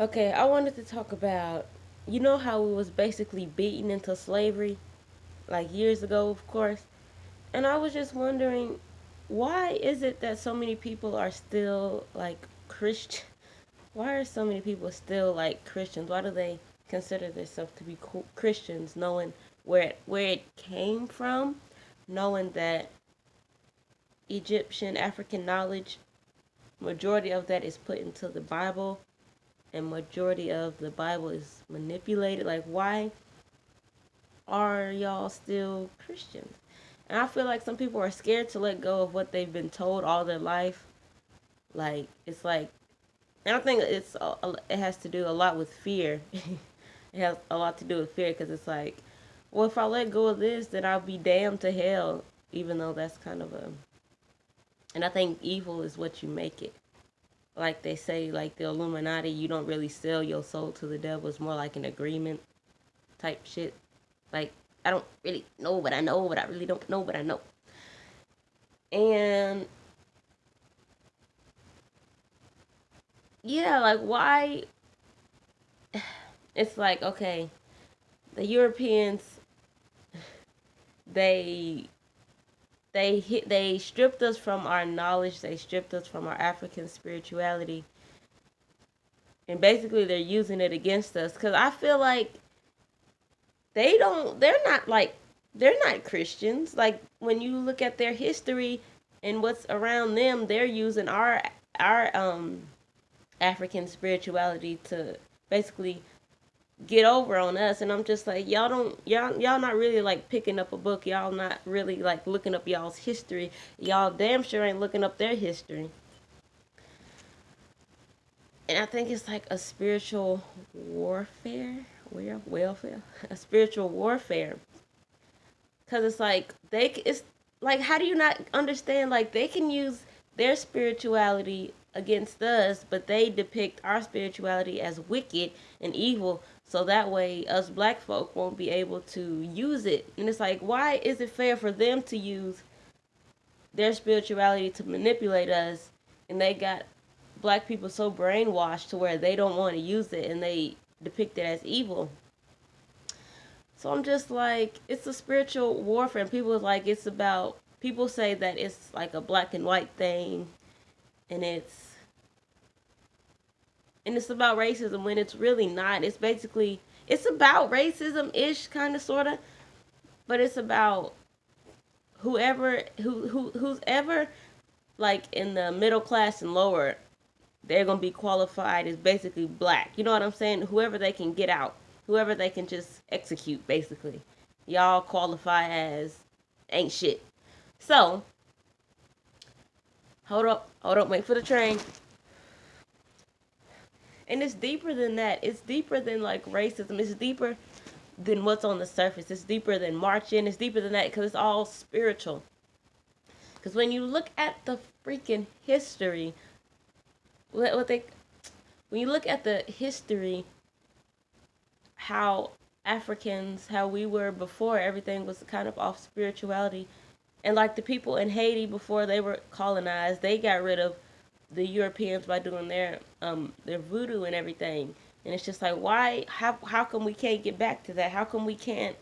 Okay, I wanted to talk about, you know how we was basically beaten into slavery, like years ago, of course. And I was just wondering, why is it that so many people are still like Christian? Why are so many people still like Christians? Why do they consider themselves to be Christians, knowing where it came from, knowing that Egyptian African knowledge, majority of that is put into the Bible, and majority of the Bible is manipulated. Like, why are y'all still Christians? And I feel like some people are scared to let go of what they've been told all their life. Like, it's like, and I think it has to do a lot with fear. It has a lot to do with fear because it's like, well, if I let go of this, then I'll be damned to hell. Even though that's kind of a, and I think evil is what you make it. Like they say, like the Illuminati, you don't really sell your soul to the devil. It's more like an agreement type shit. Like, I don't really know, but I know, but I really don't know, but I know. And yeah, like why? It's like, okay, the Europeans, they they stripped us from our knowledge. They stripped us from our African spirituality, and basically they're using it against us. Cause I feel like they don't. They're not Christians. Like when you look at their history and what's around them, they're using our African spirituality to basically get over on us. And I'm just like, y'all not really like picking up a book. Y'all not really like looking up y'all's history. Y'all damn sure ain't looking up their history. And I think it's like a spiritual warfare, welfare, a spiritual warfare. Cause it's like it's like, how do you not understand? Like they can use their spirituality against us, but they depict our spirituality as wicked and evil. So that way, us black folk won't be able to use it. And it's like, why is it fair for them to use their spirituality to manipulate us, and they got black people so brainwashed to where they don't want to use it and they depict it as evil? So I'm just like, it's a spiritual warfare. And people like, it's about, people say that it's like a black and white thing, and it's about racism when it's really not. It's basically, it's about racism ish, kind of, sort of, but it's about who's ever like in the middle class and lower, they're gonna be qualified as basically black. You know what I'm saying? Whoever they can get out, whoever they can just execute, basically. Y'all qualify as ain't shit. So, hold up, wait for the train. And it's deeper than that. It's deeper than like racism. It's deeper than what's on the surface. It's deeper than marching. It's deeper than that because it's all spiritual. Because when you look at the freaking history, what they, when you look at the history, how Africans, how we were before everything was kind of off spirituality. And like the people in Haiti before they were colonized, they got rid of the Europeans by doing their voodoo and everything. And it's just like, why? How come we can't get back to that? How come we can't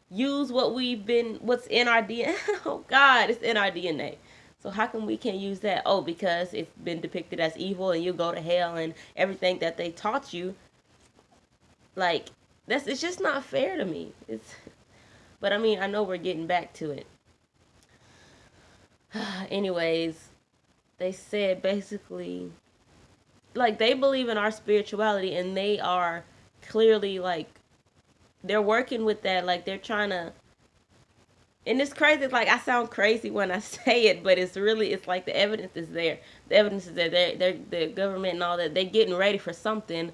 use what's in our DNA? Oh God, it's in our DNA. So how come we can't use that? Oh, because it's been depicted as evil and you go to hell and everything that they taught you. Like it's just not fair to me. But I mean, I know we're getting back to it. Anyways, they said basically like they believe in our spirituality and they are clearly like they're working with that, like they're trying to, and it's crazy, it's like I sound crazy when I say it, but it's like the evidence is there. The evidence is there. They're the government and all that, they're getting ready for something.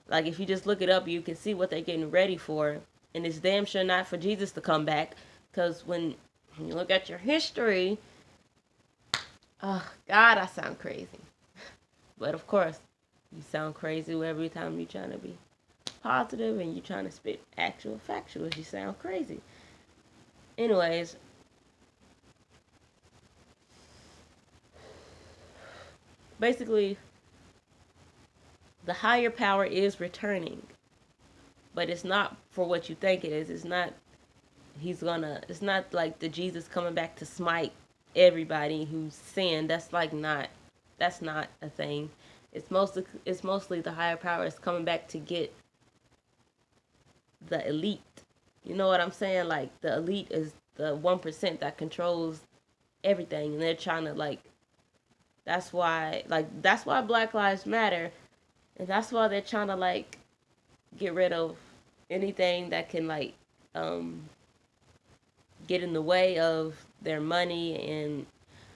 Like if you just look it up, you can see what they're getting ready for. And it's damn sure not for Jesus to come back. Because when you look at your history, oh God, I sound crazy. But of course, you sound crazy every time you're trying to be positive and you're trying to spit actual factuals. You sound crazy. Anyways, basically, The higher power is returning, but it's not for what you think it is. It's not it's not like the Jesus coming back to smite everybody who's sinned. That's not a thing. It's mostly the higher power is coming back to get the elite. You know what I'm saying? Like the elite is the 1% that controls everything, and they're trying to that's why Black Lives Matter, and that's why they're trying to get rid of anything that can um get in the way of their money, and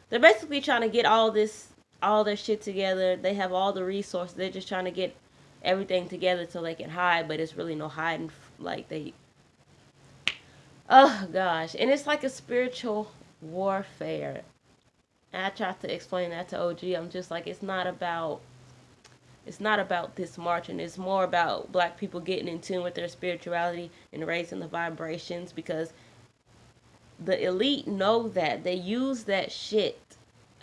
they're basically trying to get all their shit together. They have all the resources. They're just trying to get everything together so they can hide, but it's really no hiding. Oh gosh, and it's like a spiritual warfare. And I tried to explain that to OG. I'm just like, it's not about this marching. It's more about black people getting in tune with their spirituality and raising the vibrations, because the elite know that. They use that shit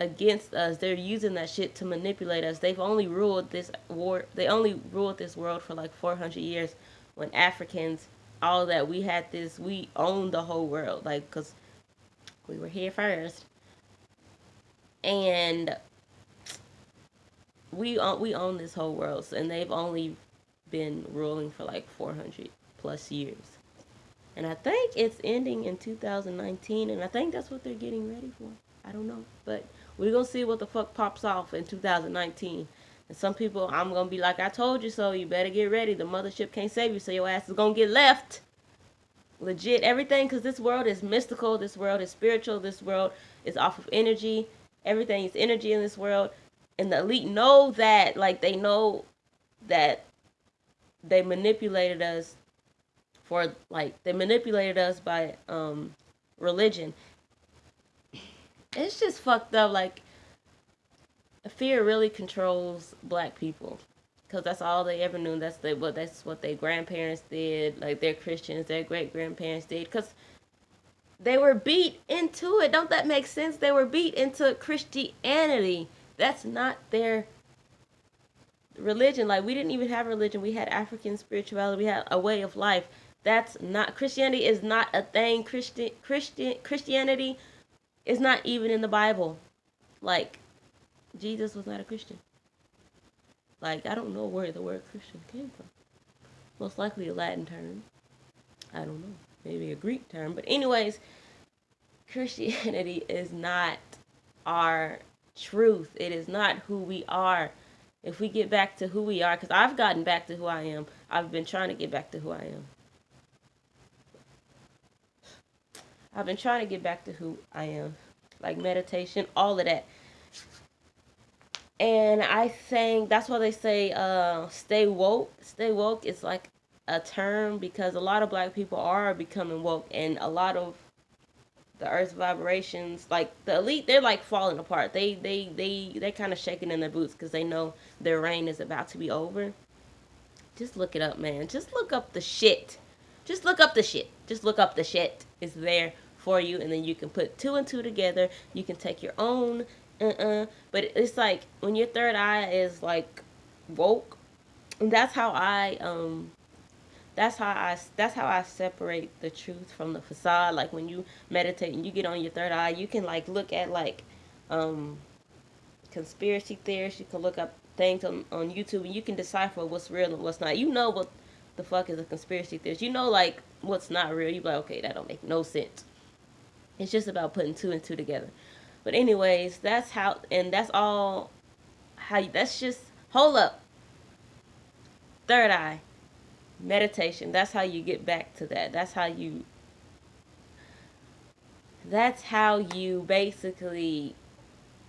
against us. They're using that shit to manipulate us. They've only ruled this war. They only ruled this world for like 400 years. When Africans, all that, we owned the whole world, like, cause we were here first, and we own this whole world, and they've only been ruling for like 400 plus years. And I think it's ending in 2019, and I think that's what they're getting ready for. I don't know, but we're gonna see what the fuck pops off in 2019. And some people, I'm gonna be like, I told you so. You better get ready. The mothership can't save you, so your ass is gonna get left. Legit, everything, because this world is mystical. This world is spiritual. This world is off of energy. Everything is energy in this world, and the elite know that. Like, they know that they manipulated us they manipulated us by religion. It's just fucked up. Like, fear really controls black people, because that's all they ever knew. That's what their grandparents did. Like, their Christians, their great grandparents did, because they were beat into it. Don't that make sense? They were beat into Christianity. That's not their religion. Like, we didn't even have religion. We had African spirituality. We had a way of life. That's not Christianity. Is not a thing. Christianity is not even in the Bible. Like, Jesus was not a Christian. Like, I don't know where the word Christian came from. Most likely a Latin term. I don't know. Maybe a Greek term. But anyways, Christianity is not our truth. It is not who we are. If we get back to who we are, because I've gotten back to who I am. I've been trying to get back to who I am. I've been trying to get back to who I am. Like meditation, all of that. And I think that's why they say stay woke. Stay woke is like a term, because a lot of black people are becoming woke, and a lot of the earth's vibrations, like the elite, they're like falling apart. They're kind of shaking in their boots, because they know their reign is about to be over. Just look it up, man. Just look up the shit. Just look up the shit. Just look up the shit. It's there for you, and then you can put two and two together. You can take your own but it's like when your third eye is like woke, and that's how I separate the truth from the facade. Like, when you meditate and you get on your third eye, you can like look at conspiracy theories. You can look up things on YouTube, and you can decipher what's real and what's not. You know what the fuck is a conspiracy theorist. You know, like, what's not real. You be like, okay, that don't make no sense. It's just about putting two and two together. But anyways, that's how, and that's all how you, that's just, hold up. Third eye. Meditation. That's how you get back to that. That's how you basically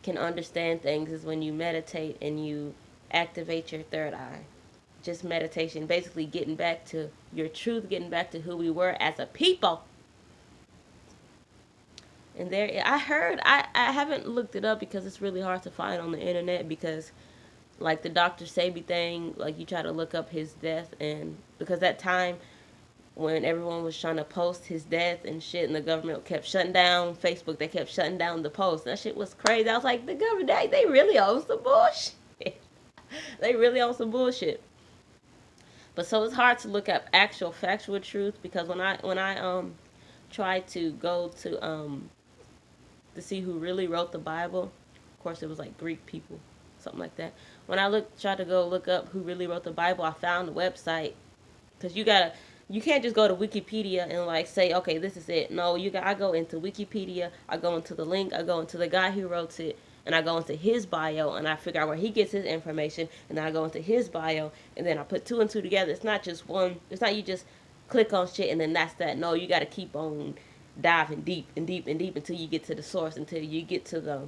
can understand things, is when you meditate and you activate your third eye. Just meditation, basically getting back to your truth, getting back to who we were as a people. And there, I haven't looked it up, because it's really hard to find on the internet, because like the Dr. Sebi thing, like, you try to look up his death, and because that time when everyone was trying to post his death and shit, and the government kept shutting down Facebook, they kept shutting down the post. That shit was crazy. I was like, the government, they really own some bullshit. They really on some bullshit. But so it's hard to look up actual factual truth because when I tried to go to see who really wrote the Bible, of course it was like Greek people, something like that. When I tried to go look up who really wrote the Bible, I found the website because you can't just go to Wikipedia and like say, okay, this is it. No, I go into Wikipedia, I go into the link, I go into the guy who wrote it, and I go into his bio and I figure out where he gets his information, and then I go into his bio and then I put two and two together. It's not just one. It's not you just click on shit and then that's that. No, you got to keep on diving deep and deep and deep until you get to the source, until you get to the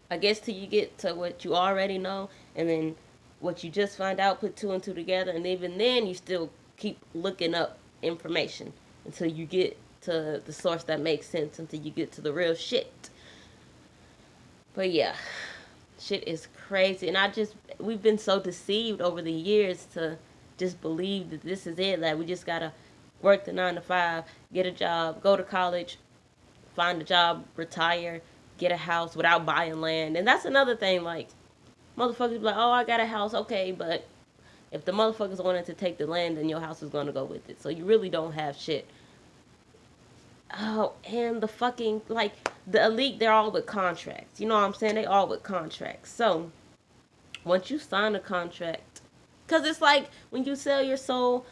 I guess till you get to what you already know, and then what you just find out, put two and two together, and even then you still keep looking up information until you get to the source that makes sense, until you get to the real shit. But yeah, shit is crazy, and we've been so deceived over the years to just believe that this is it, that we just gotta work the 9 to 5, get a job, go to college, find a job, retire, get a house without buying land. And that's another thing, like, motherfuckers be like, oh, I got a house, okay, but if the motherfuckers wanted to take the land, then your house is gonna go with it. So you really don't have shit. Oh, and the fucking, like, the elite, they're all with contracts. You know what I'm saying? They all with contracts. So, once you sign a contract, because it's like when you sell your soul,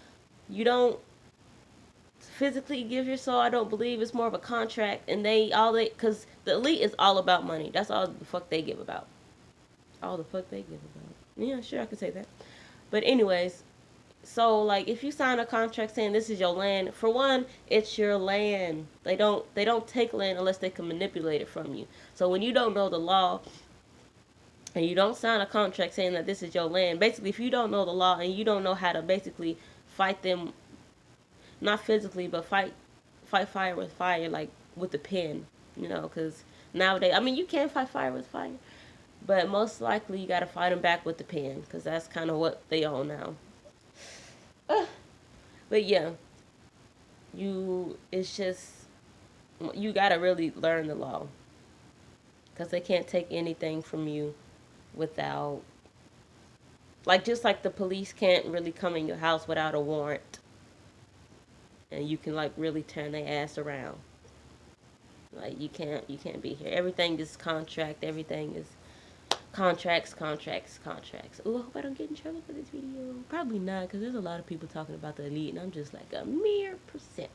you don't physically give your soul. I don't believe it's more of a contract, and because the elite is all about money. That's all the fuck they give about. All the fuck they give about. Yeah, sure, I can say that. But anyways, so like if you sign a contract saying this is your land, for one, it's your land. They don't take land unless they can manipulate it from you. So when you don't know the law and you don't sign a contract saying that this is your land, basically if you don't know the law and you don't know how to basically fight them, not physically, but fight fire with fire, like with the pen, because nowadays, I mean, you can fight fire with fire, but most likely you gotta fight them back with the pen, because that's kind of what they own now. But yeah, it's just, you gotta really learn the law, because they can't take anything from you without, like, just like the police can't really come in your house without a warrant, and you can like really turn their ass around. Like you can't be here. Everything is contract. Everything is contracts, contracts, contracts. Oh, I hope I don't get in trouble for this video. Probably not, because there's a lot of people talking about the elite, and I'm just like a mere percent.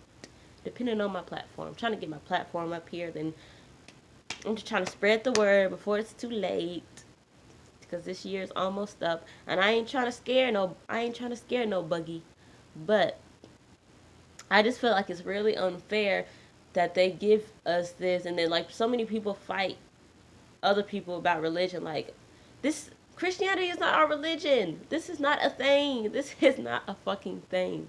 Depending on my platform. I'm trying to get my platform up here, then I'm just trying to spread the word before it's too late. Because this year is almost up, and I ain't trying to scare no buggy. But I just feel like it's really unfair that they give us this, and then like so many people fight other people about religion. Like, this Christianity is not our religion. This is not a thing. This is not a fucking thing.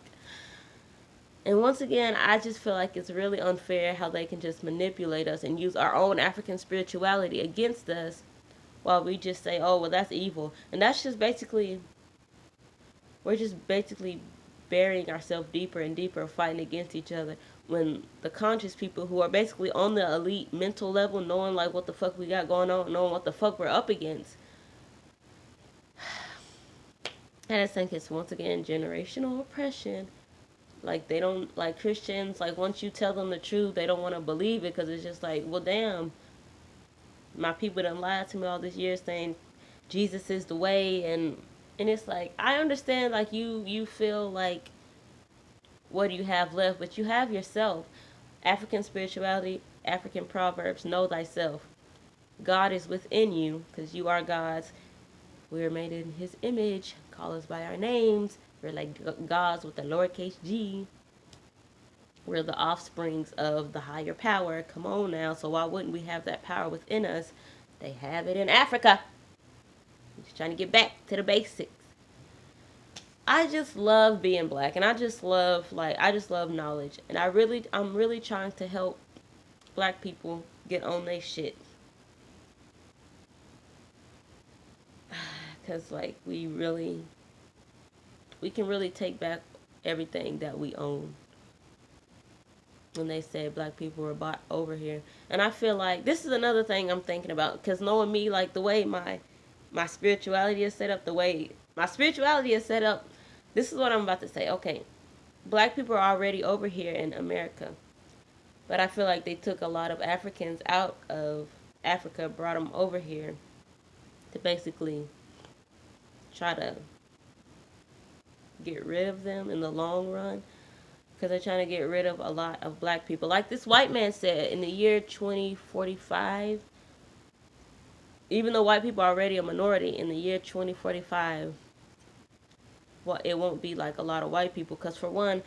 And once again, I just feel like it's really unfair how they can just manipulate us and use our own African spirituality against us, while we just say, oh, well, that's evil. And that's just basically, we're just basically burying ourselves deeper and deeper, fighting against each other, when the conscious people who are basically on the elite mental level, knowing like what the fuck we got going on, knowing what the fuck we're up against. And I think it's once again generational oppression. Like, they don't, like, Christians, like, once you tell them the truth, they don't want to believe it, because it's just like, well, damn, my people done lied to me all this year saying Jesus is the way, and it's like, I understand, like, you feel like, what do you have left? But you have yourself. African spirituality, African proverbs, know thyself. God is within you, because you are God's. We are made in his image. Call us by our names. We're like gods with a lowercase g. We're the offsprings of the higher power. Come on now. So why wouldn't we have that power within us? They have it in Africa. Just trying to get back to the basics. I just love being black, and I just love knowledge, and I'm really trying to help black people get on their shit. Cause like we can really take back everything that we own. When they say black people were bought over here, and I feel like this is another thing I'm thinking about, because knowing me, like the way my my spirituality is set up, the way my spirituality is set up, this is what I'm about to say. Okay, black people are already over here in America, but I feel like they took a lot of Africans out of Africa, brought them over here to basically try to get rid of them in the long run, because they're trying to get rid of a lot of black people. Like this white man said, in the year 2045, even though white people are already a minority, in the year 2045, well, it won't be like a lot of white people. Because for one,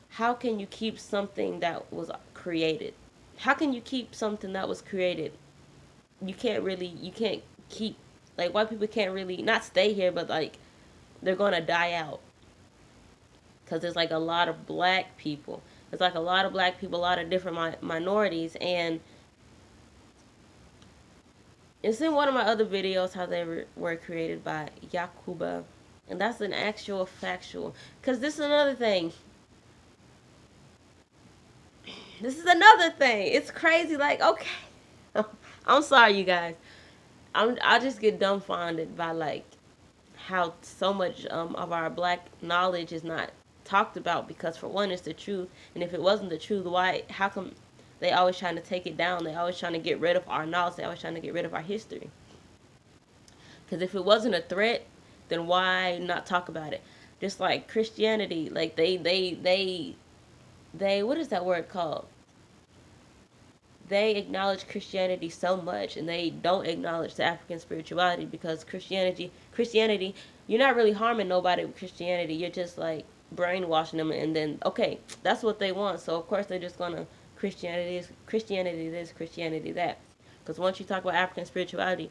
how can you keep something that was created? How can you keep something that was created? You can't keep, like, white people can't really, not stay here, but like, they're gonna die out. Because there's like a lot of black people. There's like a lot of black people, a lot of different minorities, and it's in one of my other videos how they were created by Yakuba, and that's an actual factual. Because this is another thing. This is another thing. It's crazy. Like, okay, I'm sorry, you guys. I just get dumbfounded by like how so much of our black knowledge is not talked about, because for one, it's the truth, and if it wasn't the truth, why? How come they always trying to take it down? They always trying to get rid of our knowledge. They always trying to get rid of our history. Because if it wasn't a threat, then why not talk about it? Just like Christianity, like they what is that word called? They acknowledge Christianity so much, and they don't acknowledge the African spirituality, because Christianity, you're not really harming nobody with Christianity. You're just like brainwashing them, and then okay, that's what they want. So of course they're just gonna Christianity this, Christianity that. Because once you talk about African spirituality,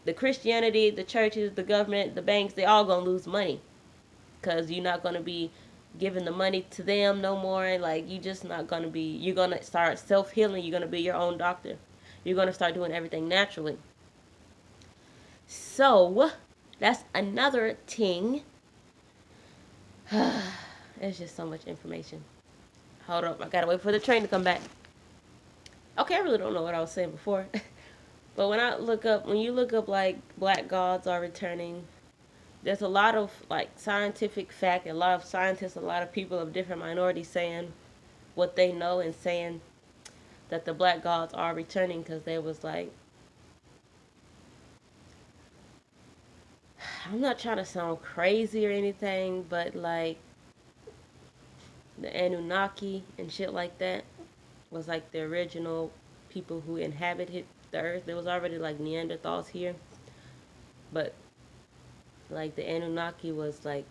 the Christianity, the churches, the government, the banks, they all gonna lose money, because you're not gonna be giving the money to them no more. Like, you just not gonna be, you're gonna start self-healing. You're gonna be your own doctor. You're gonna start doing everything naturally. So that's another thing. There's just so much information. Hold up, I gotta wait for the train to come back. Okay, I really don't know what I was saying before. But when you look up like black gods are returning, there's a lot of like scientific fact, a lot of scientists, a lot of people of different minorities saying what they know, and saying that the black gods are returning, because there was like, I'm not trying to sound crazy or anything, but like the Anunnaki and shit like that was like the original people who inhabited the earth. There was already like Neanderthals here, but like the Anunnaki was like,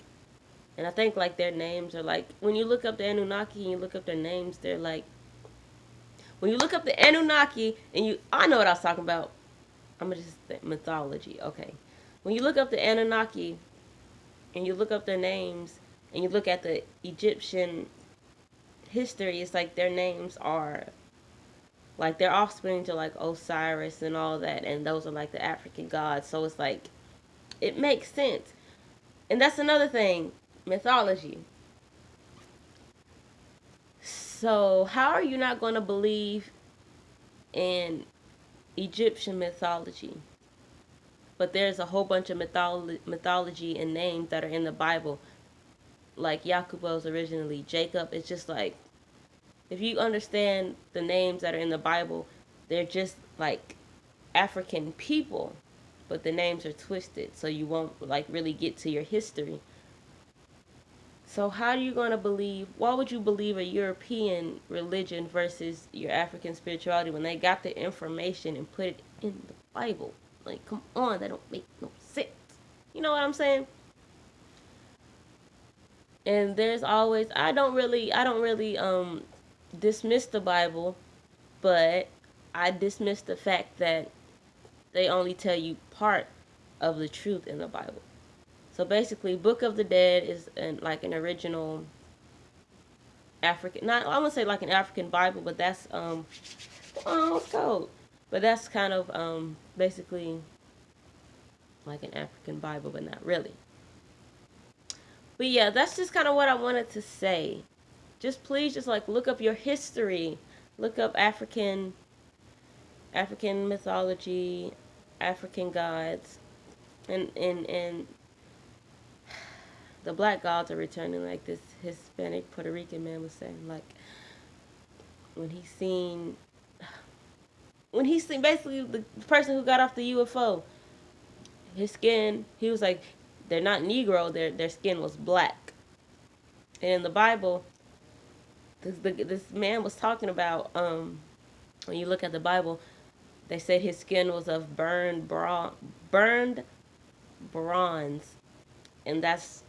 and I think like their names are like, when you look up the Anunnaki and you look up their names, they're like, when you look up the Anunnaki and I know what I was talking about. I'm gonna just say mythology, okay. When you look up the Anunnaki and you look up their names and you look at the Egyptian history, it's like their names are like their offspring to like Osiris and all that, and those are like the African gods. So it's like, it makes sense. And that's another thing, mythology. So how are you not going to believe in Egyptian mythology? But there's a whole bunch of mythology and names that are in the Bible. Like Yakuba was originally Jacob. It's just like, if you understand the names that are in the Bible, they're just like African people, but the names are twisted, so you won't like really get to your history. So how are you going to believe, why would you believe a European religion versus your African spirituality when they got the information and put it in the Bible? Like, come on, that don't make no sense. You know what I'm saying? And there's always, I don't really dismiss the Bible, but I dismiss the fact that they only tell you part of the truth in the Bible. So basically, Book of the Dead is like an original African, not, I wouldn't say like an African Bible, but that's it's cold. But that's kind of basically like an African Bible, but not really. But yeah, that's just kind of what I wanted to say. Just please, just like look up your history, look up African mythology, African gods, And the black gods are returning, like this Hispanic Puerto Rican man was saying. Like when he seen basically the person who got off the UFO, his skin, he was like, they're not Negro, their skin was black. And in the Bible, this man was talking about, when you look at the Bible, they said his skin was of burned bronze, and that's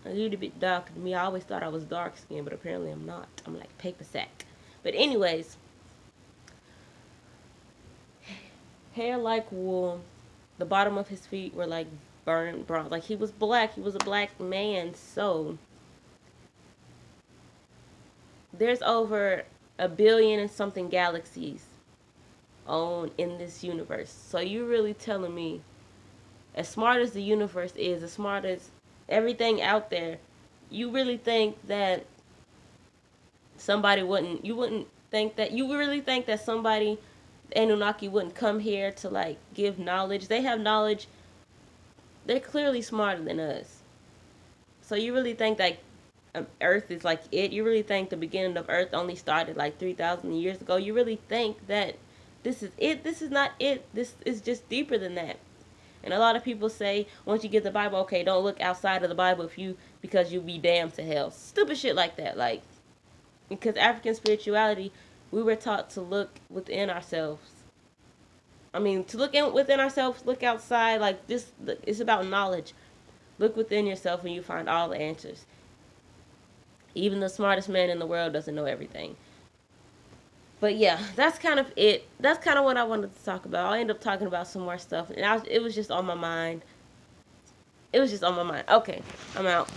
a little bit dark to me. I always thought I was dark skinned, but apparently I'm not. I'm like paper sack. But anyways, hair like wool. The bottom of his feet were like burned bronze. Like he was black. He was a black man. So there's over 1 billion and something galaxies on in this universe. So you're really telling me, as smart as the universe is, as smart as everything out there, you really think that somebody wouldn't, you wouldn't think that, you really think that somebody, Anunnaki, wouldn't come here to like give knowledge? They have knowledge. They're clearly smarter than us. So you really think that Earth is like it? You really think the beginning of Earth only started like 3,000 years ago? You really think that this is it? This is not it. This is just deeper than that. And a lot of people say, once you get the Bible, okay, don't look outside of the Bible because you'll be damned to hell. Stupid shit like that. Like, because African spirituality, we were taught to look within ourselves. I mean, to look within ourselves, look outside. Like this, it's about knowledge. Look within yourself and you find all the answers. Even the smartest man in the world doesn't know everything. But yeah, that's kind of it. That's kind of what I wanted to talk about. I'll end up talking about some more stuff. And it was just on my mind. It was just on my mind. Okay, I'm out.